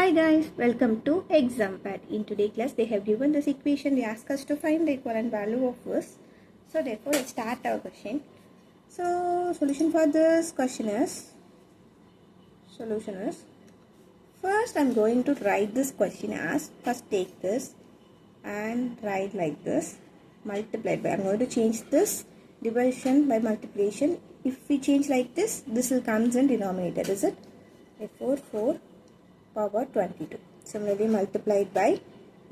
Hi guys, welcome to exam pad. In today's class they have given this equation. They ask us to find the equivalent value of this. So therefore let's start our question. So solution for this question is first I'm going to write this question as first take this and write like this multiplied by, I'm going to change this division by multiplication. If we change like this will comes in denominator, is it? Therefore 4 power 22. Similarly multiplied by,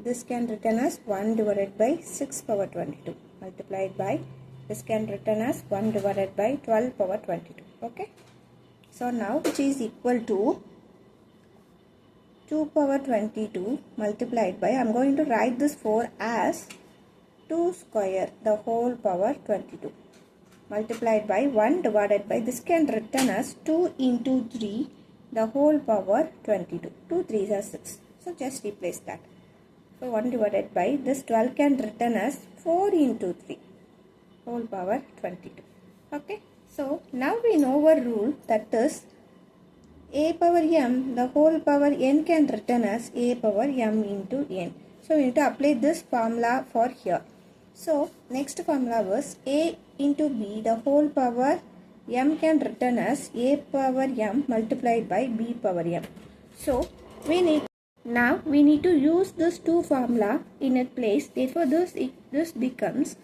this can written as 1 divided by 6 power 22. Multiplied by, this can written as 1 divided by 12 power 22. Okay. So now which is equal to 2 power 22 multiplied by, I am going to write this 4 as 2 square the whole power 22. Multiplied by 1 divided by, this can written as 2 into 3 the whole power 22. 2 3s are 6. So just replace that. So 1 divided by, this 12 can written as 4 into 3 whole power 22. Okay. So now we know our rule, that is a power m the whole power n can written as a power m into n. So we need to apply this formula for here. So next formula was a into b the whole power m can written as a power m multiplied by b power m. So we need to use this two formula in its place. Therefore this becomes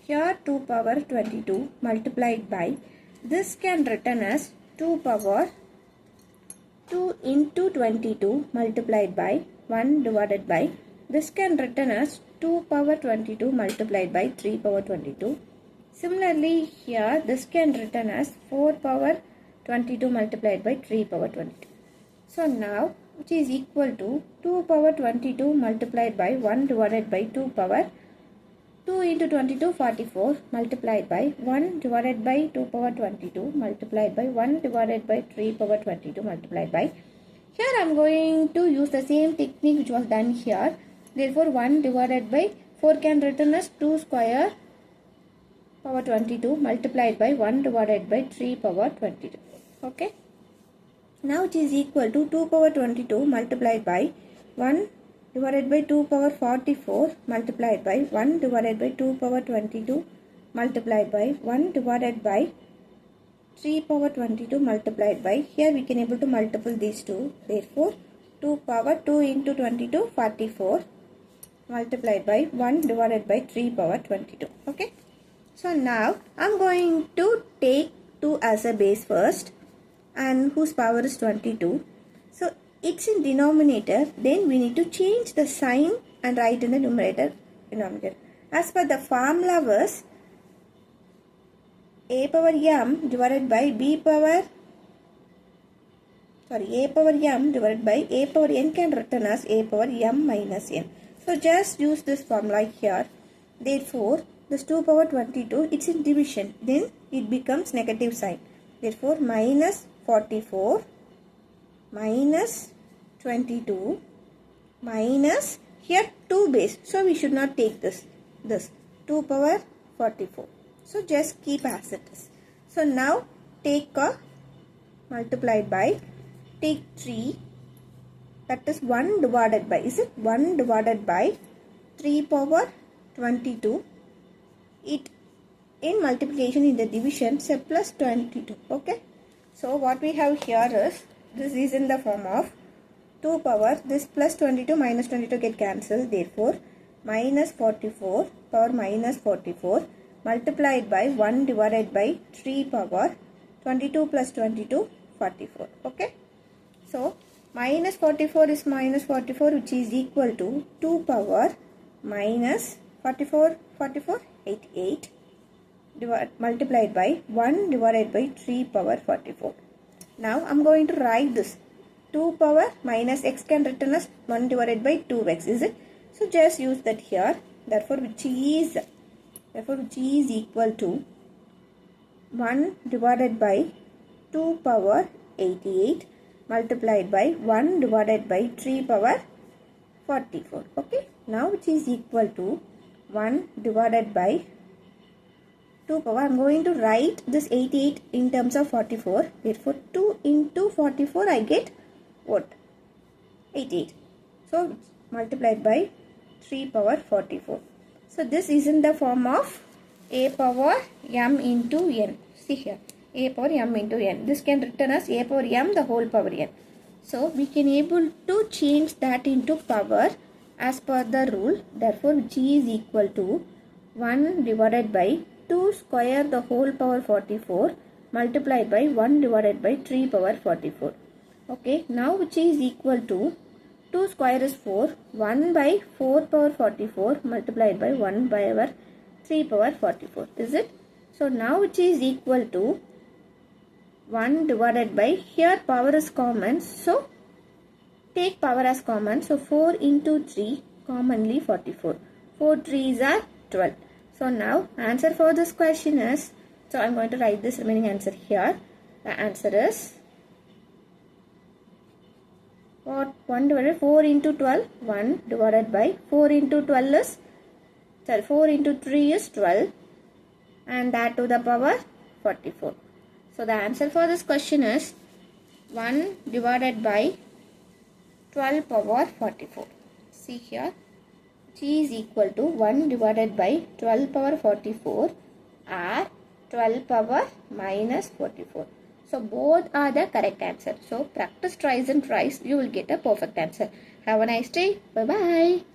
here 2 power 22 multiplied by, this can written as 2 power 2 into 22 multiplied by 1 divided by, this can written as 2 power 22 multiplied by 3 power 22. Similarly here this can written as 4 power 22 multiplied by 3 power 22. So now which is equal to 2 power 22 multiplied by 1 divided by 2 power 2 into 22 44 multiplied by 1 divided by 2 power 22 multiplied by 1 divided by 3 power 22 multiplied by, here I am going to use the same technique which was done here. Therefore 1 divided by 4 can written as 2 square power 22 multiplied by 1 divided by 3 power 22. Okay. Now it is equal to 2 power 22 multiplied by 1 divided by 2 power 44 multiplied by 1 divided by 2 power 22 multiplied by 1 divided by 3 power 22 multiplied by, here we can able to multiple these two. Therefore 2 power 2 into 22 44 multiplied by 1 divided by 3 power 22. Okay. So now I am going to take 2 as a base first and whose power is 22. So it's in denominator, then we need to change the sign and write in the numerator denominator. As per the formula was a power m divided by b power, a power m divided by a power n can written as a power m minus n. So just use this formula here. Therefore this 2 power 22, it's in division, then it becomes negative sign. Therefore minus 44 minus 22 minus, here 2 base, so we should not take this 2 power 44. So just keep as it is. So now take a multiplied by, take 3, that is 1 divided by, is it 1 divided by 3 power 22. It in multiplication in the division say plus 22. Okay. So what we have here is, this is in the form of 2 power, this plus 22 minus 22 get cancelled. Therefore minus 44 power minus 44 multiplied by 1 divided by 3 power 22 plus 22 44. Okay. So minus 44 is minus 44, which is equal to 2 power minus 44 88 multiplied by 1 divided by 3 power 44. Now I am going to write this 2 power minus x can written as 1 divided by 2x, is it? So just use that here. Therefore which is equal to 1 divided by 2 power 88 multiplied by 1 divided by 3 power 44. Okay. Now which is equal to 1 divided by 2 power, I am going to write this 88 in terms of 44. Therefore 2 into 44 I get what? 88. So multiplied by 3 power 44. So this is in the form of a power m into n. See here, a power m into n. This can written as a power m the whole power n. So we can able to change that into power as per the rule. Therefore g is equal to 1 divided by 2 square the whole power 44 multiplied by 1 divided by 3 power 44. Okay, now which is equal to 2 square is 4, 1 by 4 power 44 multiplied by 1 by our 3 power 44. Is it? So now which is equal to 1 divided by, here power is common, so take power as common. So 4 into 3 commonly 44. 4 3s are 12. So now answer for this question is, so I am going to write this remaining answer here. The answer is what? 1 divided by 4 into 12. 1 divided by 4 into 12 is, sorry, 4 into 3 is 12 and that to the power 44. So the answer for this question is 1 divided by 12 power 44. See here, g is equal to 1 divided by 12 power 44 or 12 power minus 44. So both are the correct answer. So practice twice and twice, you will get a perfect answer. Have a nice day. Bye bye.